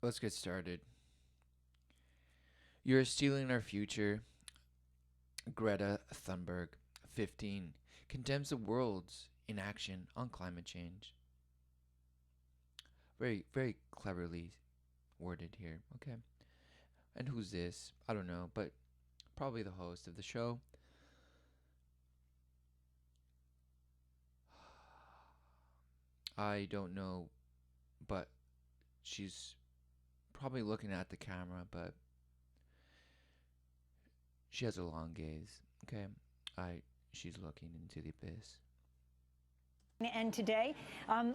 Let's get started. You're stealing our future. Greta Thunberg, 15, condemns the world's inaction on climate change. Very, very cleverly worded here. Okay. And who's this? I don't know, but probably the host of the show. I don't know, but she's probably looking at the camera, but she has a long gaze. Okay. I she's looking into the abyss. And today,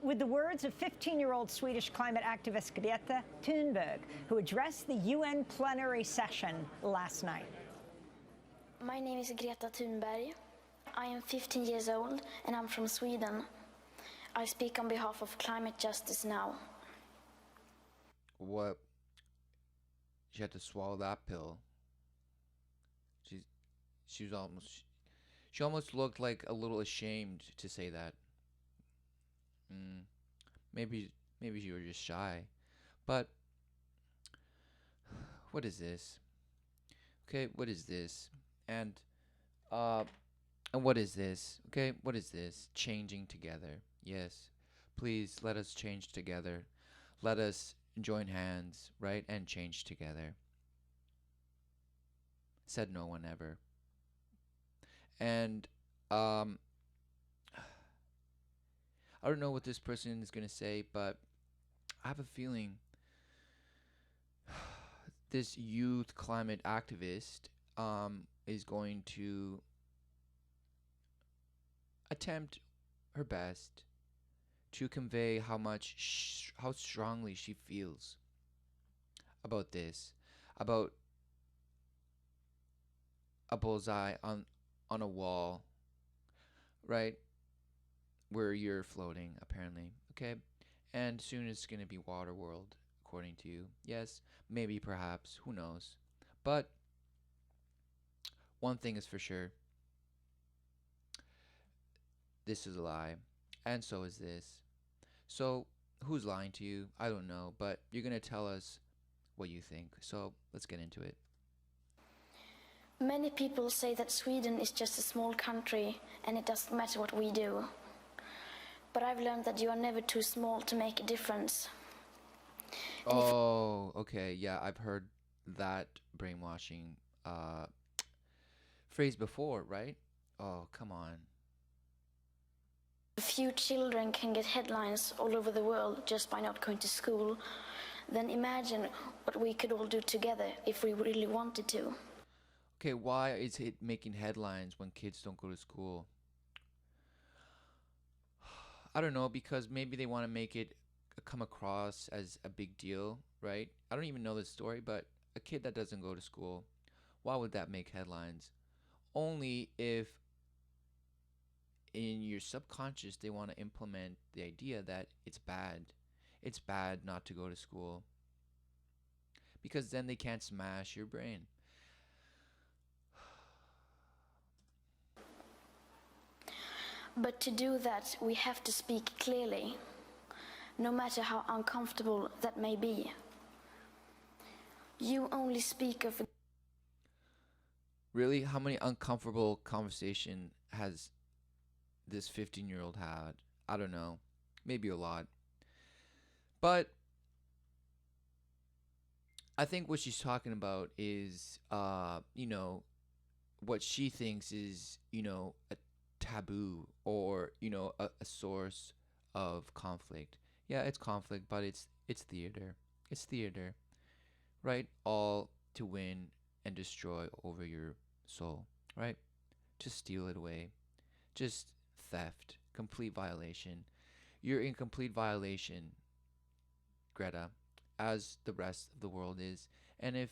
with the words of 15-year-old Swedish climate activist Greta Thunberg, who addressed the UN plenary session last night. My name is Greta Thunberg. I am 15 years old and I'm from Sweden. I speak on behalf of Climate Justice now. What? She had to swallow that pill. She was almost. She almost looked like a little ashamed to say that. Maybe you were just shy, but what is this? Okay, what is this? And what is this? Okay, what is this? Changing together. Yes, please let us change together. Let us join hands, right, and change together. Said no one ever. And I don't know what this person is gonna say, but I have a feeling this youth climate activist is going to attempt her best to convey how strongly she feels about this, about a bullseye on a wall, right, where you're floating apparently. Okay, and soon it's gonna be water world according to you. Yes, maybe, perhaps, who knows, but one thing is for sure: this is a lie, and so is this. So who's lying to you? I don't know, but you're gonna tell us what you think, so let's get into it. Many people say that Sweden is just a small country and it doesn't matter what we do. But I've learned that you are never too small to make a difference. Oh, okay, yeah, I've heard that brainwashing phrase before, right? Oh, come on. If few children can get headlines all over the world just by not going to school, then imagine what we could all do together if we really wanted to. Okay, why is it making headlines when kids don't go to school? I don't know, because maybe they want to make it come across as a big deal, right? I don't even know the story, but a kid that doesn't go to school, why would that make headlines? Only if in your subconscious they want to implement the idea that it's bad. It's bad not to go to school. Because then they can't smash your brain. But to do that, we have to speak clearly, no matter how uncomfortable that may be. You only speak of... Really? How many uncomfortable conversation has this 15-year-old had? I don't know. Maybe a lot. But I think what she's talking about is, what she thinks is, a taboo, or, a source of conflict. Yeah, it's conflict, but it's theater. It's theater, right? All to win and destroy over your soul, right? To steal it away. Just theft, complete violation. You're in complete violation, Greta, as the rest of the world is. And if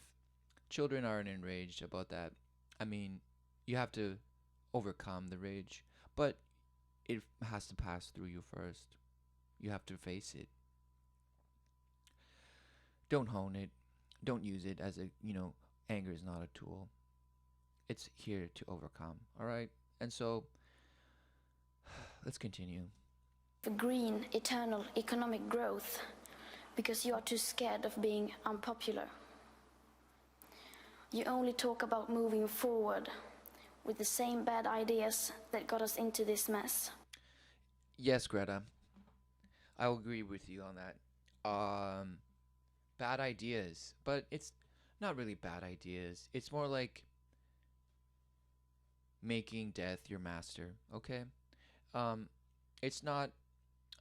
children aren't enraged about that, I mean, you have to overcome the rage, but it has to pass through you first. You have to face it. Don't hone it. Don't use it as anger is not a tool. It's here to overcome, all right? And so, let's continue. green, eternal economic growth, because you are too scared of being unpopular. You only talk about moving forward with the same bad ideas that got us into this mess. Yes, Greta, I'll agree with you on that. Bad ideas, but it's not really bad ideas. It's more like making death your master, okay? Um, it's not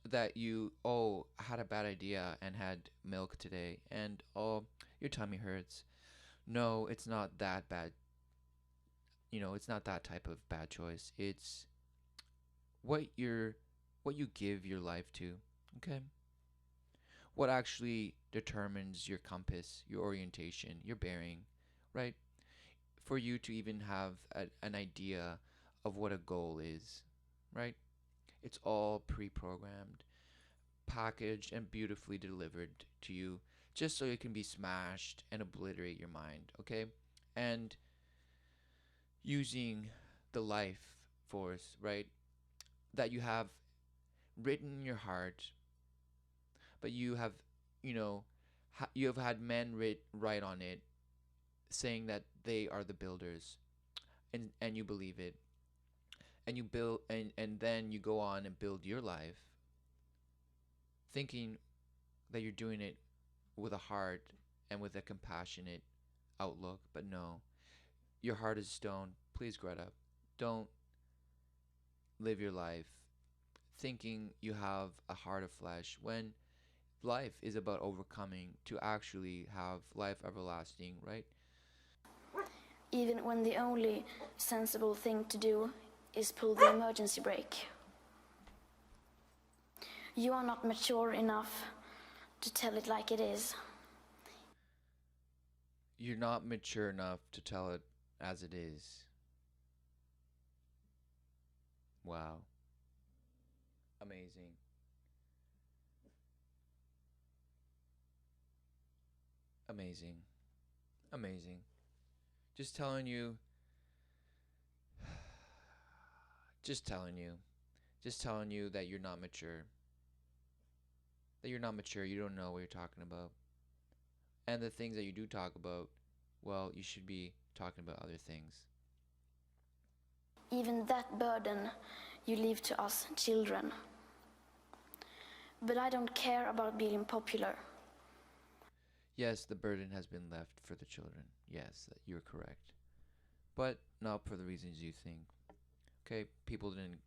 that you, oh, had a bad idea and had milk today and, oh, your tummy hurts. No, it's not that bad. It's not that type of bad choice. It's what you're what you give your life to, okay? What actually determines your compass, your orientation, your bearing, right? For you to even have an idea of what a goal is, right? It's all pre-programmed, packaged, and beautifully delivered to you just so it can be smashed and obliterate your mind, okay? And using the life force, right, that you have written in your heart, but you have, you have had men write on it saying that they are the builders, and you believe it, and you build, and then you go on and build your life thinking that you're doing it with a heart and with a compassionate outlook. But no, your heart is stone. Please, Greta, don't live your life thinking you have a heart of flesh when life is about overcoming to actually have life everlasting, right? Even when the only sensible thing to do is pull the emergency brake. You are not mature enough to tell it like it is. You're not mature enough to tell it as it is. Wow. Amazing. Amazing. Amazing. Just telling you, just telling you, just telling you that you're not mature. That you're not mature. You don't know what you're talking about. And the things that you do talk about, well, you should be talking about other things. Even that burden you leave to us children. But I don't care about being popular. Yes, the burden has been left for the children. Yes, you're correct. But not for the reasons you think. Okay, people didn't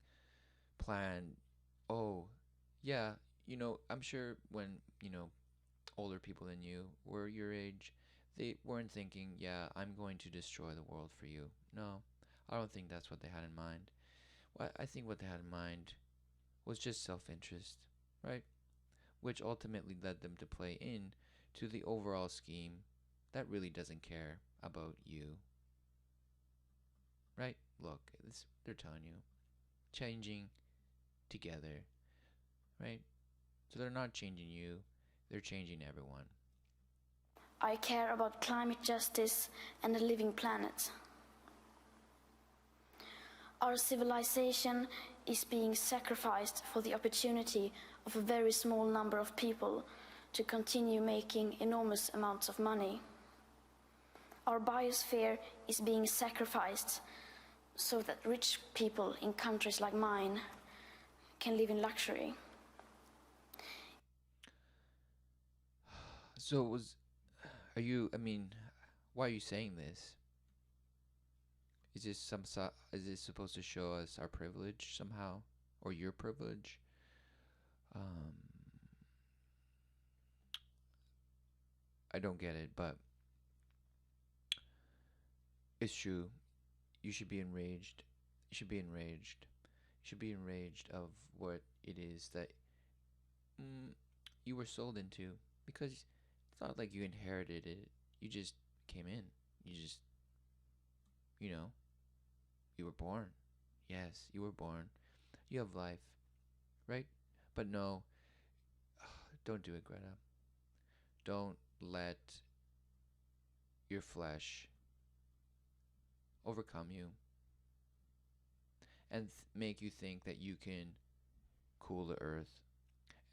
plan, oh, yeah, I'm sure when, older people than you were your age, they weren't thinking, yeah, I'm going to destroy the world for you. No, I don't think that's what they had in mind. What I think what they had in mind was just self-interest, right? Which ultimately led them to play in to the overall scheme that really doesn't care about you, right? Look, they're telling you, changing together, right? So they're not changing you, they're changing everyone. I care about climate justice and a living planet. Our civilization is being sacrificed for the opportunity of a very small number of people to continue making enormous amounts of money. Our biosphere is being sacrificed so that rich people in countries like mine can live in luxury. So why are you saying this? Is is this supposed to show us our privilege somehow? Or your privilege? Um, I don't get it, but it's true. You should be enraged. You should be enraged. You should be enraged of what it is that you were sold into. Because it's not like you inherited it. You just came in. You just, you know, you were born. Yes, you were born. You have life, right? But no, don't do it, Greta. Don't let your flesh overcome you and make you think that you can cool the earth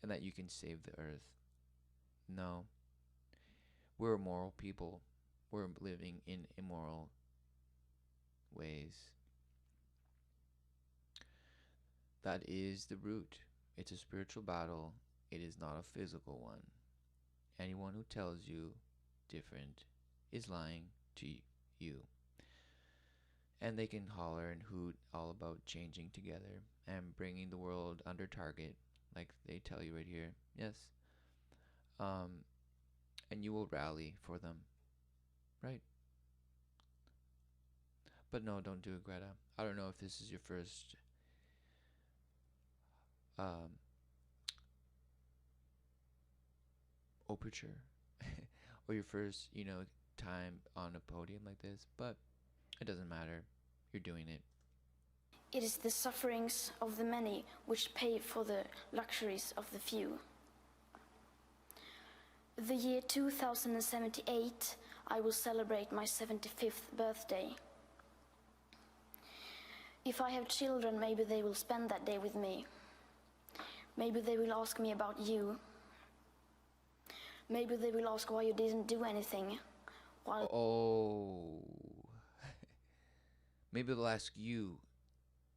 and that you can save the earth. No, we're moral people. We're living in immoral ways. That is the root. It's a spiritual battle. It is not a physical one. Anyone who tells you different is lying to you. And they can holler and hoot all about changing together and bringing the world under target, like they tell you right here. Yes. Um, and you will rally for them, right? But no, don't do it, Greta. I don't know if this is your first um, overture or your first, time on a podium like this, but it doesn't matter. You're doing it. It is the sufferings of the many which pay for the luxuries of the few. The year 2078, I will celebrate my 75th birthday. If I have children, maybe they will spend that day with me. Maybe they will ask me about you. Maybe they will ask why you didn't do anything. Oh. Maybe they'll ask you,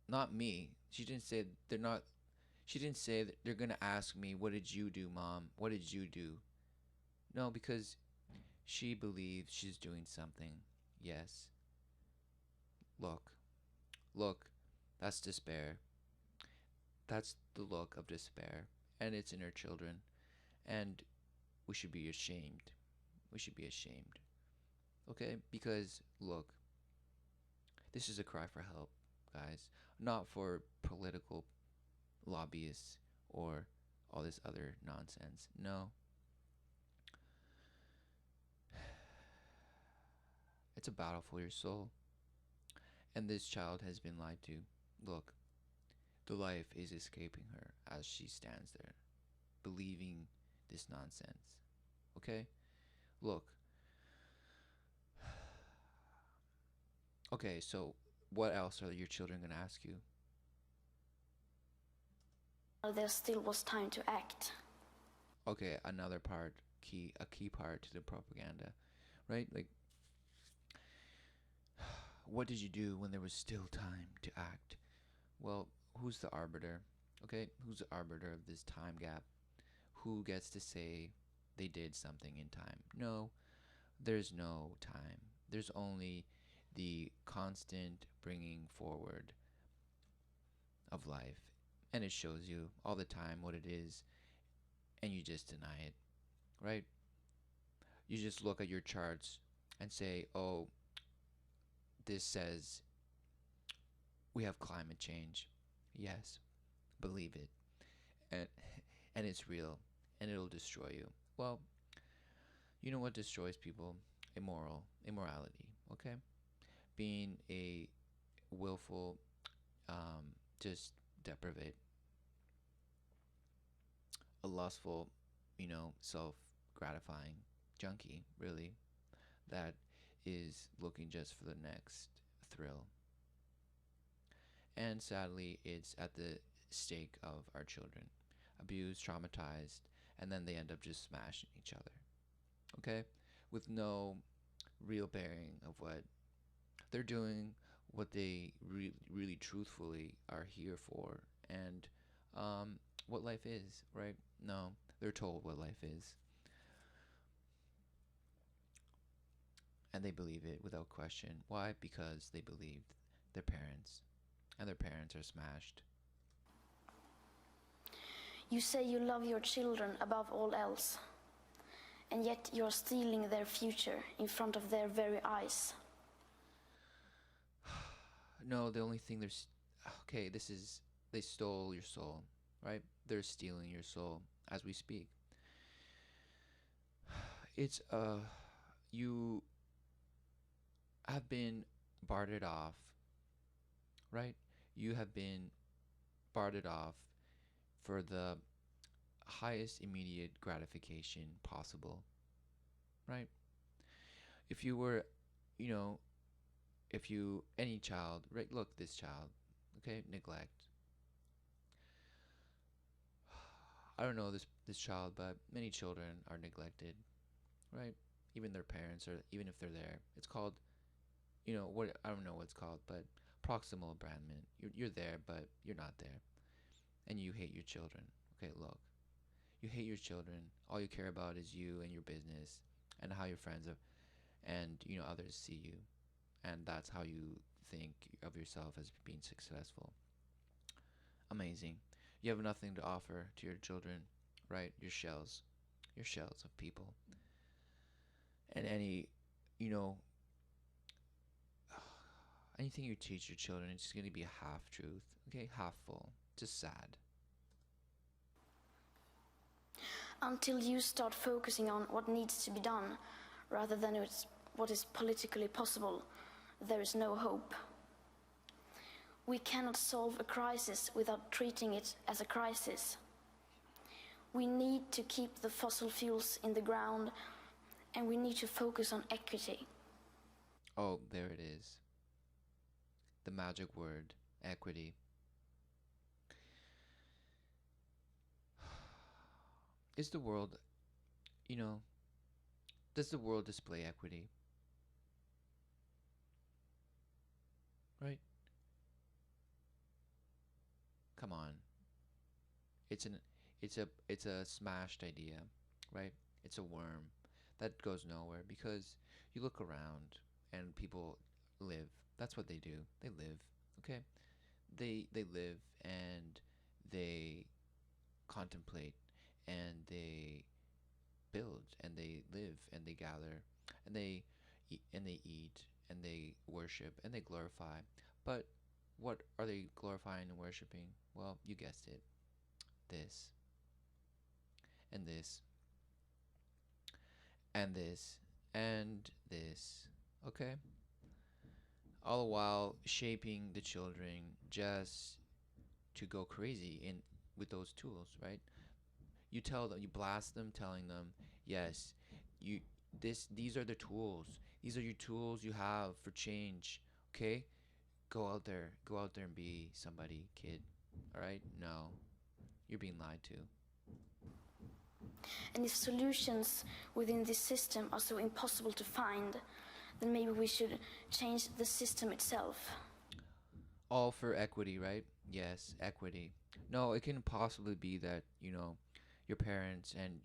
not me. She didn't say that they're going to ask me, what did you do, Mom? What did you do? No, because she believes she's doing something. Yes. Look, that's despair. That's the look of despair. And it's in her children. And we should be ashamed. We should be ashamed. Okay? Because, look, this is a cry for help, guys. Not for political lobbyists or all this other nonsense. No. It's a battle for your soul. And this child has been lied to. Look, the life is escaping her as she stands there, believing this nonsense. Okay? Look. Okay, so what else are your children going to ask you? There still was time to act. Okay, another part, a key part to the propaganda, right? Like, what did you do when there was still time to act? Well, who's the arbiter? Okay, who's the arbiter of this time gap? Who gets to say they did something in time? No, there's no time. There's only the constant bringing forward of life. And it shows you all the time what it is, and you just deny it, right? You just look at your charts and say, oh, this says we have climate change. Yes, believe it. And and it's real, and it'll destroy you. Well, you know what destroys people? Immorality, okay? Being a willful, just depravate, a lustful, self-gratifying junkie, really, that is looking just for the next thrill. And sadly, it's at the stake of our children. Abused, traumatized, and then they end up just smashing each other. Okay? With no real bearing of what they're doing, what they really truthfully are here for, and what life is, right? No, they're told what life is. And they believe it without question. Why? Because they believed their parents, and their parents are smashed. You say you love your children above all else, and yet you're stealing their future in front of their very eyes. No, the only thing okay, they stole your soul, right? They're stealing your soul as we speak. It's you have been bartered off, right? You have been bartered off for the highest immediate gratification possible, right? If you were, you know, any child, right? Look, this child, okay, neglect. I don't know this child, but many children are neglected, right? Even their parents, or even if they're there, it's called, what, I don't know what it's called, but proximal abandonment. You're there, but you're not there, and you hate your children. Okay, look, you hate your children. All you care about is you and your business, and how your friends are, and others see you, and that's how you think of yourself as being successful. Amazing. You have nothing to offer to your children, right? Your shells of people, and you know, anything you teach your children, it's just going to be a half truth, okay? Half full. Just sad. Until you start focusing on what needs to be done rather than what is politically possible, there is no hope. We cannot solve a crisis without treating it as a crisis. We need to keep the fossil fuels in the ground, and we need to focus on equity. Oh, there it is. The magic word, equity. Is the world, you know, does the world display equity? Right? Come on. It's an it's a smashed idea, right? It's a worm that goes nowhere, because you look around and people live. That's what they do. They live. Okay? They live, and they contemplate, and they build, and they live, and they gather, and they eat, and they worship, and they glorify. But what are they glorifying and worshiping? Well, you guessed it. This and this and this and this. Okay? All the while shaping the children just to go crazy in with those tools, right? You tell them, you blast them, telling them, yes, you these are the tools. These are your tools you have for change. Okay? Go out there and be somebody, kid. All right? No, you're being lied to. And if solutions within this system are so impossible to find, then maybe we should change the system itself. All for equity, right? Yes, equity. No, it can possibly be that, your parents and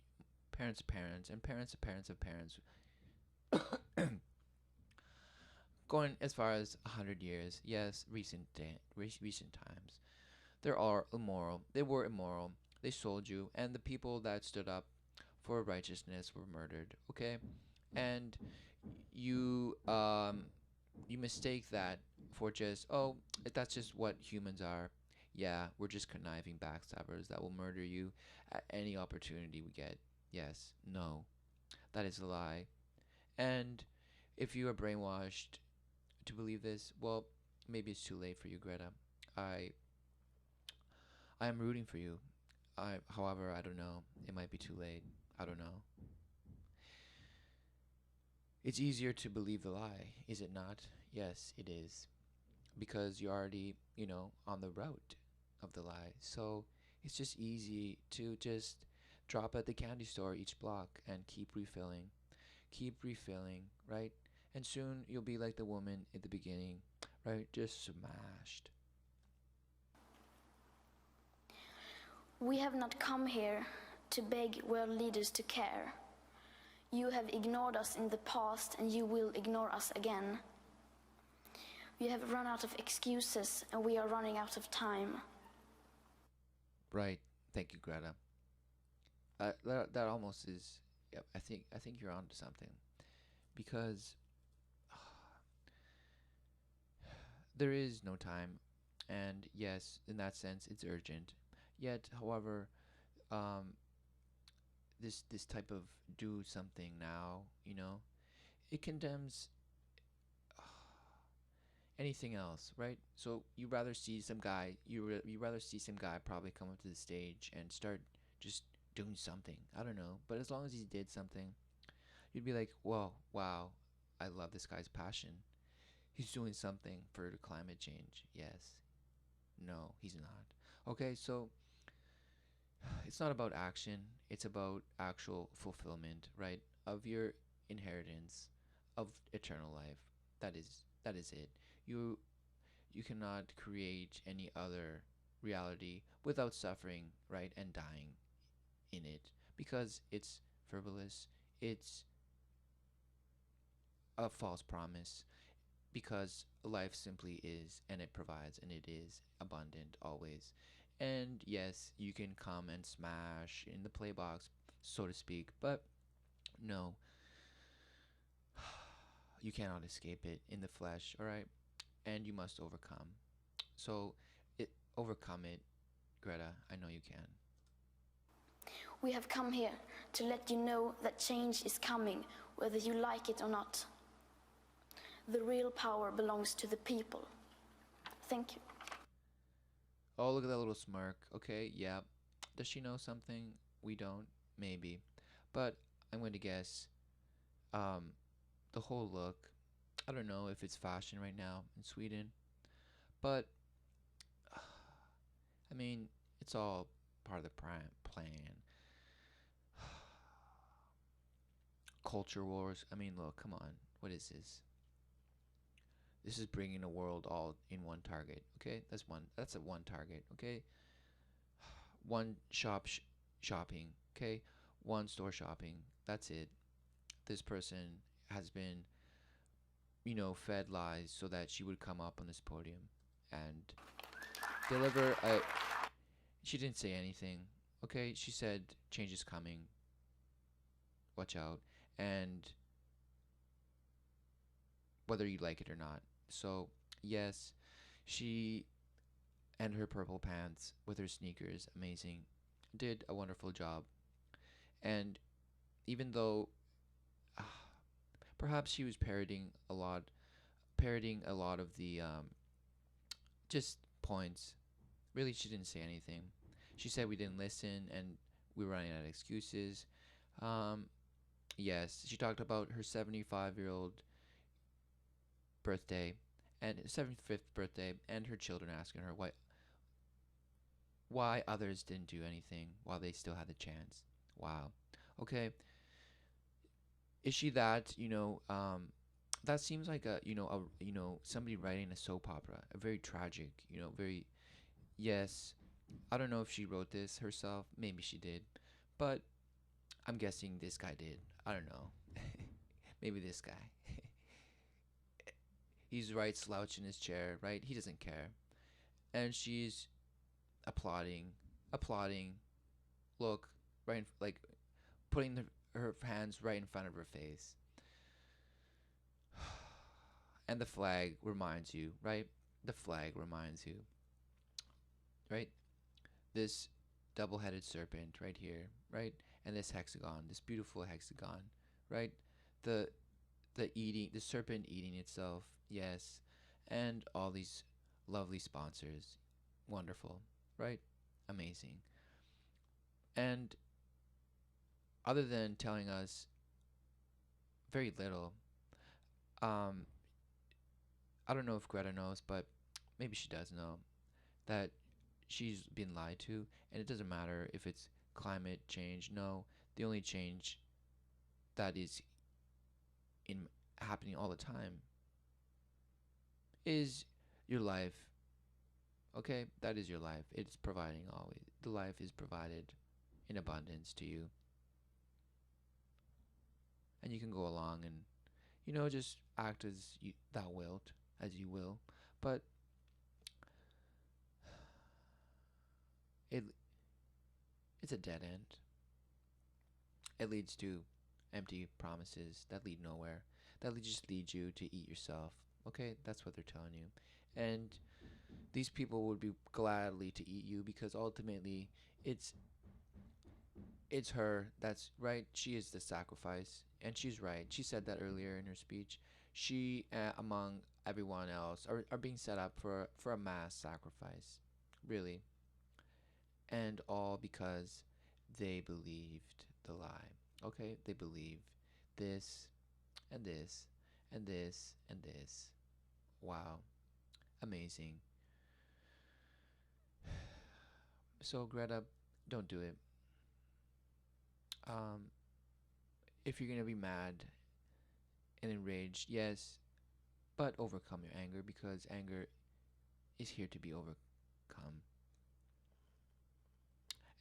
parents' parents and parents' parents of parents, going as far as 100 years. Yes, recent times. They are immoral. They were immoral. They sold you, and the people that stood up for righteousness were murdered. Okay, and you you mistake that for just, oh, that's just what humans are. Yeah, we're just conniving backstabbers that will murder you at any opportunity we get. Yes, no, that is a lie. And if you are brainwashed to believe this, well, maybe it's too late for you, Greta. I I am rooting for you. However, I don't know. It might be too late. I don't know. It's easier to believe the lie, is it not? Yes, it is. Because you're already, on the route of the lie. So it's just easy to just drop at the candy store each block and keep refilling, right? And soon you'll be like the woman at the beginning, right? Just smashed. We have not come here to beg world leaders to care. You have ignored us in the past, and you will ignore us again. We have run out of excuses, and we are running out of time. Right. Thank you, Greta. That almost is. Yep. I think you're onto something, because there is no time, and yes, in that sense, it's urgent. Yet, however, um, this type of do something now, it condemns anything else, right? So you rather see some guy probably come up to the stage and start just doing something. I don't know, but as long as he did something, you'd be like, whoa, wow, I love this guy's passion. He's doing something for the climate change. Yes. No, he's not. Okay, so It's not about action, it's about actual fulfillment, right? Of your inheritance of eternal life. That is it. You you cannot create any other reality without suffering, right? And dying in it because it's frivolous. It's a false promise because life simply is and it provides and it is abundant always. And yes, you can come and smash in the play box, so to speak, but no, you cannot escape it in the flesh, all right? And you must overcome. So, overcome it, Greta. I know you can. We have come here to let you know that change is coming, whether you like it or not. The real power belongs to the people. Thank you. Oh, look at that little smirk. Okay, yeah. Does she know something? We don't. Maybe. But I'm going to guess um, the whole look. I don't know if it's fashion right now in Sweden, but I mean, it's all part of the plan. Culture wars. I mean, look, come on. What is this? This is bringing the world all in one target. Okay, that's one. That's a one target. Okay, one shopping. Okay, one store shopping. That's it. This person has been, fed lies so that she would come up on this podium and deliver a. She didn't say anything. Okay, she said change is coming. Watch out, and whether you like it or not. So yes, she and her purple pants with her sneakers, amazing, did a wonderful job. And even though uh, perhaps she was parroting a lot of the just points. Really, she didn't say anything. She said we didn't listen and we were running out of excuses. Um, yes, she talked about her 75-year-old birthday and 75th birthday, and her children asking her why others didn't do anything while they still had the chance. Wow. Okay. Is she that, that seems like somebody writing a soap opera, a very tragic, very, yes. I don't know if she wrote this herself. Maybe she did. But I'm guessing this guy did. I don't know. Maybe this guy. He's right slouched in his chair, right? He doesn't care. And she's applauding, applauding. Look, like putting her hands right in front of her face. And the flag reminds you, right? The flag reminds you, right? This double-headed serpent right here, right? And this hexagon, this beautiful hexagon, right? The the serpent eating itself, yes, and all these lovely sponsors, wonderful, right? Amazing. And other than telling us very little, um, I don't know if Greta knows, but maybe she does know that she's been lied to, and it doesn't matter if it's climate change. No, the only change that is in happening all the time is your life. Okay, that is your life. It's providing always. The life is provided in abundance to you, and you can go along and just act as thou wilt, as you will. But it it's a dead end. It leads to empty promises that lead nowhere. That just lead you to eat yourself. Okay, that's what they're telling you. And these people would be gladly to eat you because ultimately it's it's her that's right. She is the sacrifice, and she's right. She said that earlier in her speech. She, among everyone else, are being set up for a mass sacrifice, really, and all because they believed the lie. Okay, they believe this and this and this and this. Wow, amazing. So Greta, don't do it. Um, if you're gonna be mad and enraged, yes, but overcome your anger because anger is here to be overcome.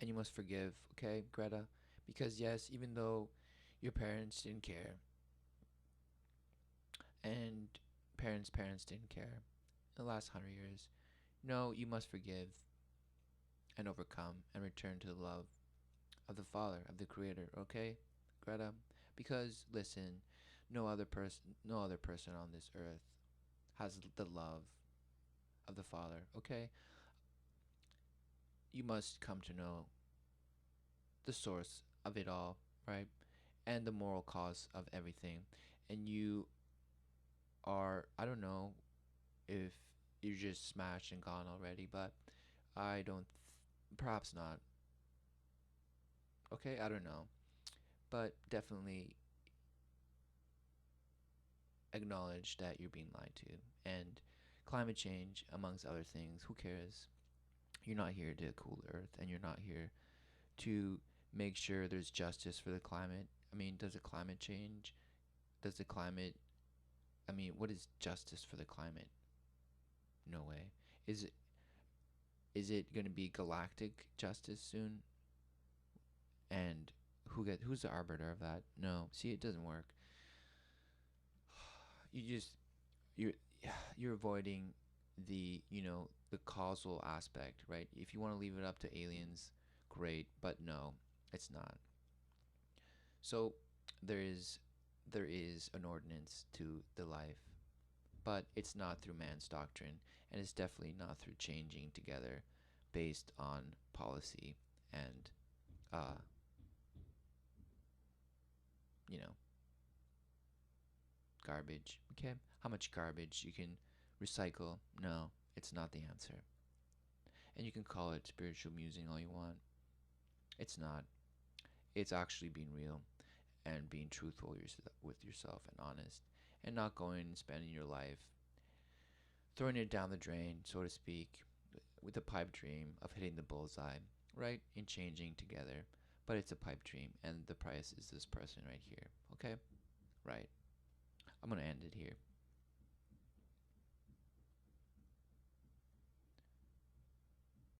And you must forgive, okay, Greta? Because, yes, even though your parents didn't care and parents didn't care in the last 100 years, no, you must forgive and overcome and return to the love of the Father, of the Creator, okay, Greta? Because, listen, no other person on this earth has the love of the Father, okay? You must come to know the source of it all, right? And the moral cause of everything. And you are, I don't know if you're just smashed and gone already, but I don't, perhaps not. Okay, I don't know. But definitely acknowledge that you're being lied to. And climate change, amongst other things, who cares? You're not here to cool the earth, and you're not here to make sure there's justice for the climate. I mean, does the climate change? Does the climate, I mean, what is justice for the climate? No way. Is it going to be galactic justice soon? And who's the arbiter of that? No. See, it doesn't work. You just you're you're avoiding the causal aspect, right? If you want to leave it up to aliens, great, but no, it's not. So there is an ordinance to the life, but it's not through man's doctrine, and it's definitely not through changing together based on policy and uh you know garbage. Okay, how much garbage you can recycle? No, it's not the answer. And you can call it spiritual musing all you want. It's not. It's actually being real and being truthful with yourself and honest, and not going and spending your life throwing it down the drain, so to speak, with a pipe dream of hitting the bullseye, right? And changing together. But it's a pipe dream, and the price is this person right here. Okay? Right. I'm going to end it here.